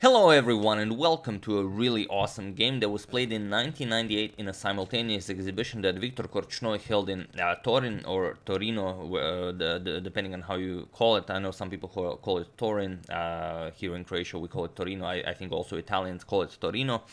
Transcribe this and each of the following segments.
Hello everyone and welcome to a really awesome game that was played in 1998 in a simultaneous exhibition that Viktor Korchnoi held in Torino or Torino, depending on how you call it. I know some people call it Torin. Here in Croatia we call it Torino. I think also Italians call it Torino,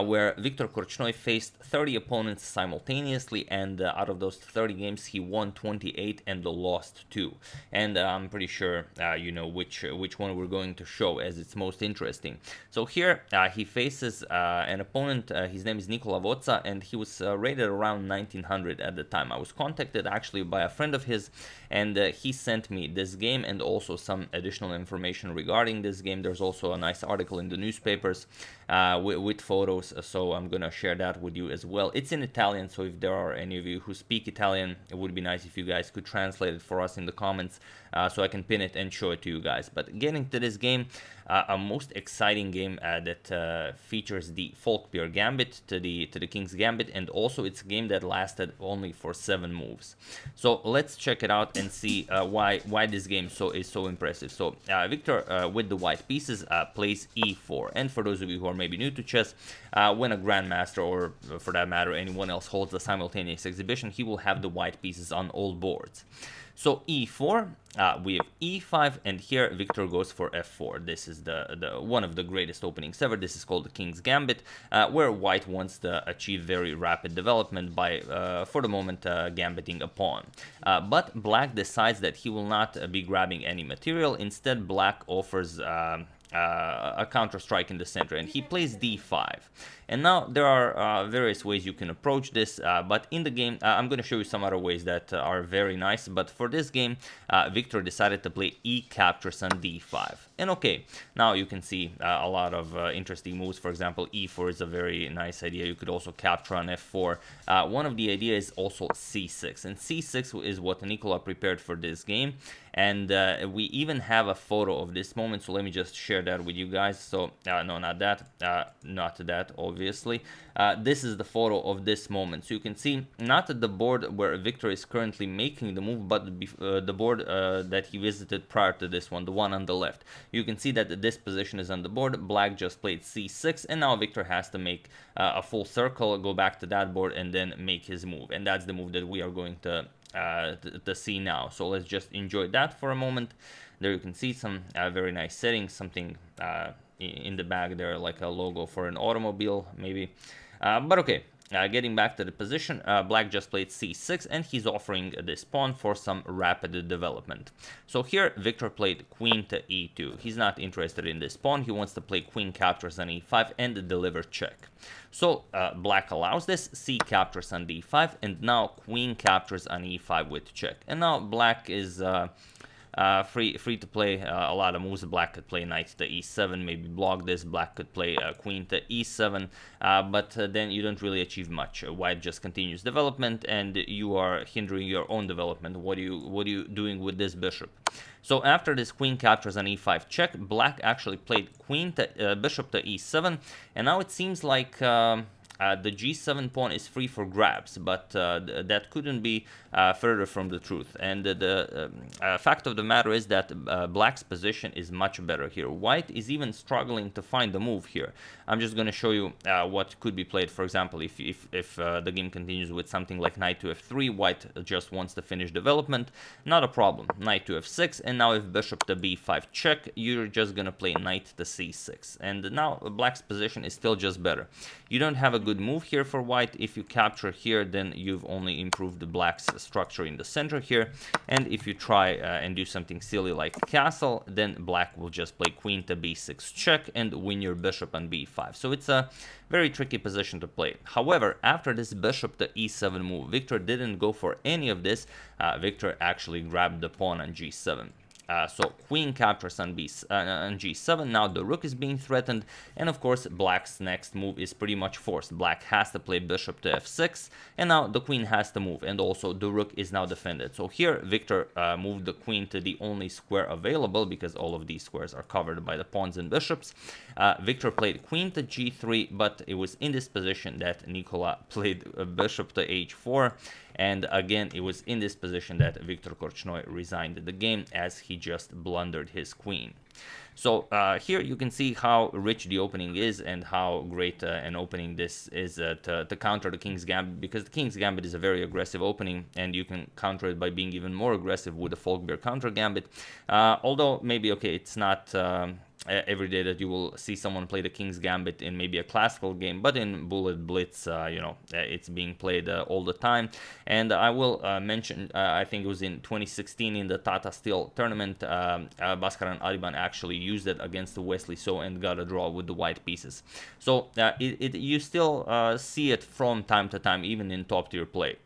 where Viktor Korchnoi faced 30 opponents simultaneously, and out of those 30 games he won 28 and lost 2. And I'm pretty sure you know which one we're going to show, as it's most interesting. So here he faces an opponent. His name is Nicola Vozza, and he was rated around 1900 at the time. I was contacted actually by a friend of his, and he sent me this game and also some additional information regarding this game. There's also a nice article in the newspapers with photos, so I'm gonna share that with you as well. It's in Italian, so if there are any of you who speak Italian, it would be nice if you guys could translate it for us in the comments, so I can pin it and show it to you guys. But getting to this game, a most exciting game that features the Folkbeer Gambit to the Kings Gambit, and also it's a game that lasted only for 7 moves. So let's check it out and see why this game is so impressive. So Viktor with the white pieces plays e4, and for those of you who are maybe new to chess, when a Grandmaster, or for that matter anyone else, holds a simultaneous exhibition, he will have the white pieces on all boards. So e4, we have e5, and here Viktor goes for f4. This is the one of the greatest openings ever. This is called the Kings Gambit, where white wants to achieve very rapid development by, for the moment, gambiting a pawn. But black decides that he will not be grabbing any material. Instead, black offers a counter strike in the center, and he plays d5. And now there are various ways you can approach this, but in the game I'm going to show you some other ways that are very nice. But for this game, Viktor decided to play e captures on d5. And okay, now you can see a lot of interesting moves. For example, e4 is a very nice idea. You could also capture on f4. One of the ideas is also c6, and c6 is what Nicola prepared for this game. And we even have a photo of this moment, so let me just share that with you guys. So no, not that, obviously. This is the photo of this moment. So you can see not the board where Viktor is currently making the move, but the board that he visited prior to this one, the one on the left. You can see that this position is on the board. Black just played c6, and now Viktor has to make a full circle, go back to that board, and then make his move. And that's the move that we are going to see now. So let's just enjoy that for a moment. There you can see some very nice settings, something in the back there, like a logo for an automobile maybe, but okay. Getting back to the position, black just played c6, and he's offering this pawn for some rapid development. So here Viktor played queen to e2. He's not interested in this pawn. He wants to play queen captures on e5 and deliver check. So black allows this, c captures on d5, and now queen captures on e5 with check. And now black is free to play a lot of moves. Black could play knight to e7, maybe block this. Black could play queen to e7, but then you don't really achieve much. White just continues development, and you are hindering your own development. What are you doing with this bishop? So after this queen captures on e5 check, black actually played queen to bishop to e7, and now it seems like the g7 pawn is free for grabs, but that couldn't be further from the truth. And the fact of the matter is that black's position is much better here. White is even struggling to find the move here. I'm just going to show you what could be played. For example, if the game continues with something like knight to f3, white just wants to finish development, not a problem. Knight to f6, and now if bishop to b5 check, you're just going to play knight to c6. And now black's position is still just better. You don't have a good move here for white. If you capture here, then you've only improved the black's structure in the center here. And if you try and do something silly like castle, then black will just play queen to b6 check and win your bishop on b5. So it's a very tricky position to play. However, after this bishop to e7 move, Viktor didn't go for any of this. Viktor actually grabbed the pawn on g7. So queen captures on g7. Now the rook is being threatened, and of course black's next move is pretty much forced. Black has to play bishop to f6, and now the queen has to move, and also the rook is now defended. So here Viktor moved the queen to the only square available, because all of these squares are covered by the pawns and bishops. Viktor played queen to g3, but it was in this position that Nicola played bishop to h4, and again it was in this position that Viktor Korchnoi resigned the game, as he just blundered his queen. So here you can see how rich the opening is and how great an opening this is to counter the King's Gambit, because the King's Gambit is a very aggressive opening, and you can counter it by being even more aggressive with the Folkbeer counter Gambit. Although maybe, okay, it's not every day that you will see someone play the King's Gambit in maybe a classical game, but in Bullet Blitz, you know, it's being played all the time. And I will mention, I think it was in 2016 in the Tata Steel tournament, Bhaskar and Ariban actually used it against the Wesley So and got a draw with the white pieces. So you still see it from time to time, even in top tier play.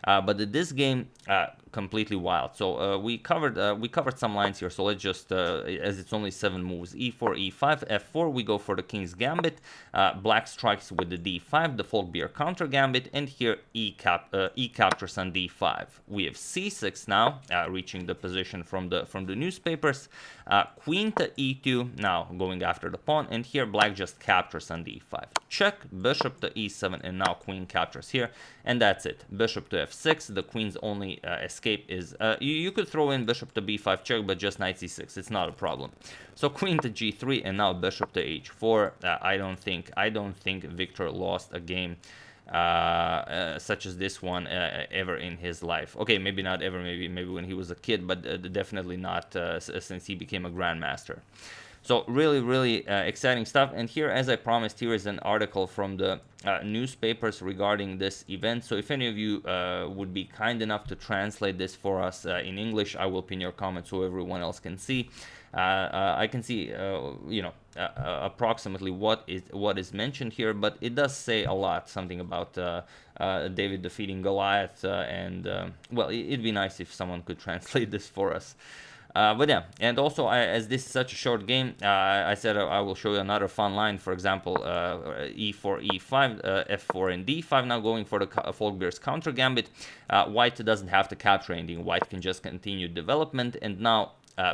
But this game, completely wild. So we covered some lines here. So let's just, as it's only 7 moves, e4, e5, f4. We go for the King's Gambit. Black strikes with the d5, the Folkbeer counter Gambit, and here e captures on d5. We have c6 now, reaching the position from the newspapers. Queen to e2, now going after the pawn, and here black just captures on d5. Check, bishop to e7, and now queen captures here, and that's it. Bishop to f6. The queen's only escape is you could throw in bishop to b5 check, but just knight c6, it's not a problem. So queen to g3, and now bishop to h4. I don't think Viktor lost a game such as this one ever in his life. Okay, maybe not ever, maybe when he was a kid, but definitely not since he became a grandmaster. So really exciting stuff. And here, as I promised, here is an article from the newspapers regarding this event. So if any of you would be kind enough to translate this for us in English, I will pin your comments so everyone else can see. I can see, you know, approximately what is mentioned here, but it does say a lot, something about David defeating Goliath, and well, it'd be nice if someone could translate this for us. But yeah, and also as this is such a short game, I said I will show you another fun line. For example, e4, e5, f4, and d5. Now going for the Folkbeer's counter Gambit. White doesn't have to capture anything. White can just continue development, and now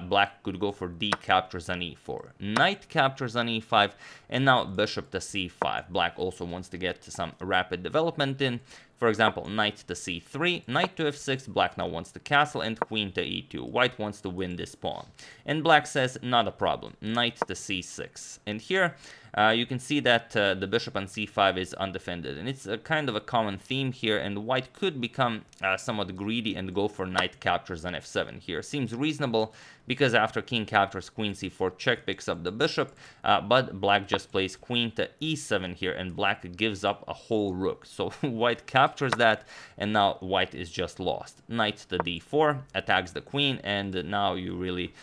black could go for d captures on e4, knight captures on e5, and now bishop to c5. Black also wants to get some rapid development in. For example, knight to c3, knight to f6, black now wants to castle, and queen to e2. White wants to win this pawn. And black says, not a problem, knight to c6. And here, you can see that the bishop on c5 is undefended. And it's a kind of a common theme here, and white could become somewhat greedy and go for knight captures on f7 here. Seems reasonable, because after king captures, queen c4 check picks up the bishop, but black just plays queen to e7 here, and black gives up a whole rook. So white captures that, and now white is just lost. Knight to d4 attacks the queen, and now you really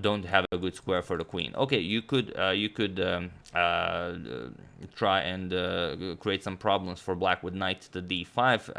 don't have a good square for the queen. Okay, you could try and create some problems for black with knight to d5,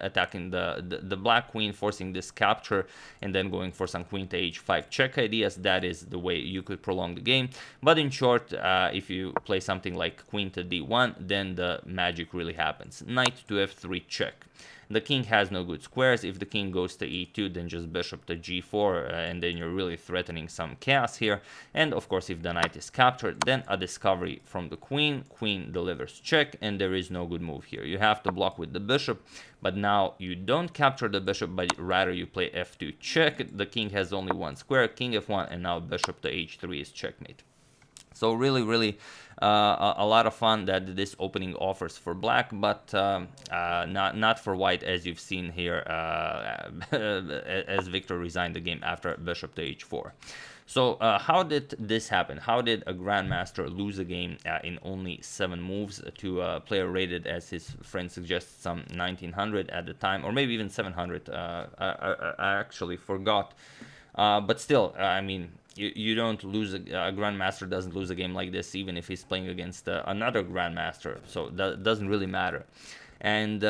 attacking the black queen, forcing this capture, and then going for some queen to h5 check ideas. That is the way you could prolong the game. But in short, if you play something like queen to d1, then the magic really happens. Knight to f3 check. The king has no good squares. If the king goes to e2, then just bishop to g4, and then you're really threatening some chaos here. And of course, if the knight is captured, then a discovery from the queen. Queen delivers check, and there is no good move here. You have to block with the bishop, but now you don't capture the bishop, but rather you play f2 check. The king has only one square, king f1, and now bishop to h3 is checkmate. So really a lot of fun that this opening offers for black, but not for white, as you've seen here, as Viktor resigned the game after bishop to h4. So how did this happen? How did a grandmaster lose a game in only 7 moves to a player rated, as his friend suggests, some 1900 at the time, or maybe even 700? I actually forgot. But still, I mean, you don't lose a grandmaster doesn't lose a game like this, even if he's playing against another grandmaster. So that doesn't really matter. And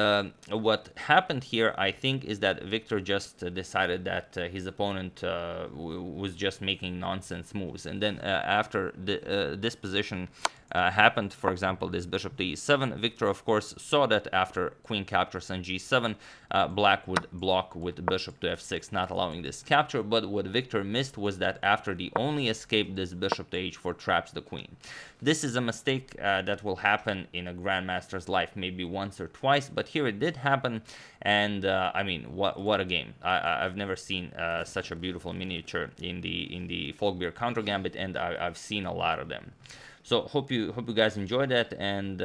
what happened here, I think, is that Viktor just decided that his opponent was just making nonsense moves. And then after this position, happened. For example, this bishop to e7. Viktor, of course, saw that after queen captures on g7, black would block with bishop to f6, not allowing this capture. But what Viktor missed was that after the only escape, this bishop to h4 traps the queen. This is a mistake that will happen in a Grandmaster's life maybe once or twice, but here it did happen. And I mean, what a game! I've never seen such a beautiful miniature in the Folkbeer counter gambit, and I've seen a lot of them. So hope you guys enjoyed that, and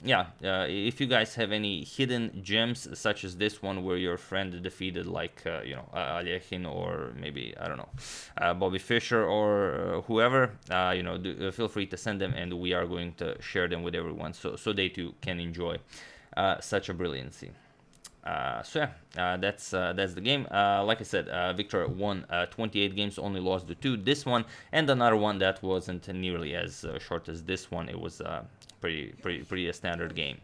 yeah, if you guys have any hidden gems such as this one where your friend defeated like you know, Alechin, or maybe, I don't know, Bobby Fischer, or whoever, you know, feel free to send them, and we are going to share them with everyone, so they too can enjoy such a brilliancy. So yeah, that's the game. Like I said, Viktor won 28 games, only lost to 2. This one and another one that wasn't nearly as short as this one. It was pretty a standard game.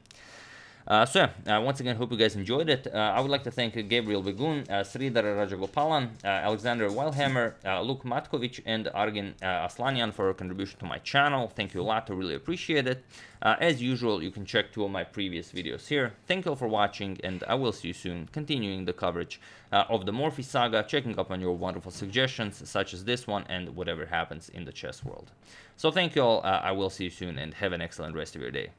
So yeah, once again, hope you guys enjoyed it. I would like to thank Gabriel Begun, Sridhar Rajagopalan, Alexander Wildhammer, Luke Matkovic, and Argin Aslanyan for your contribution to my channel. Thank you a lot, I really appreciate it. As usual, you can check 2 of my previous videos here. Thank you all for watching, and I will see you soon, continuing the coverage of the Morphy saga, checking up on your wonderful suggestions, such as this one, and whatever happens in the chess world. So thank you all, I will see you soon, and have an excellent rest of your day.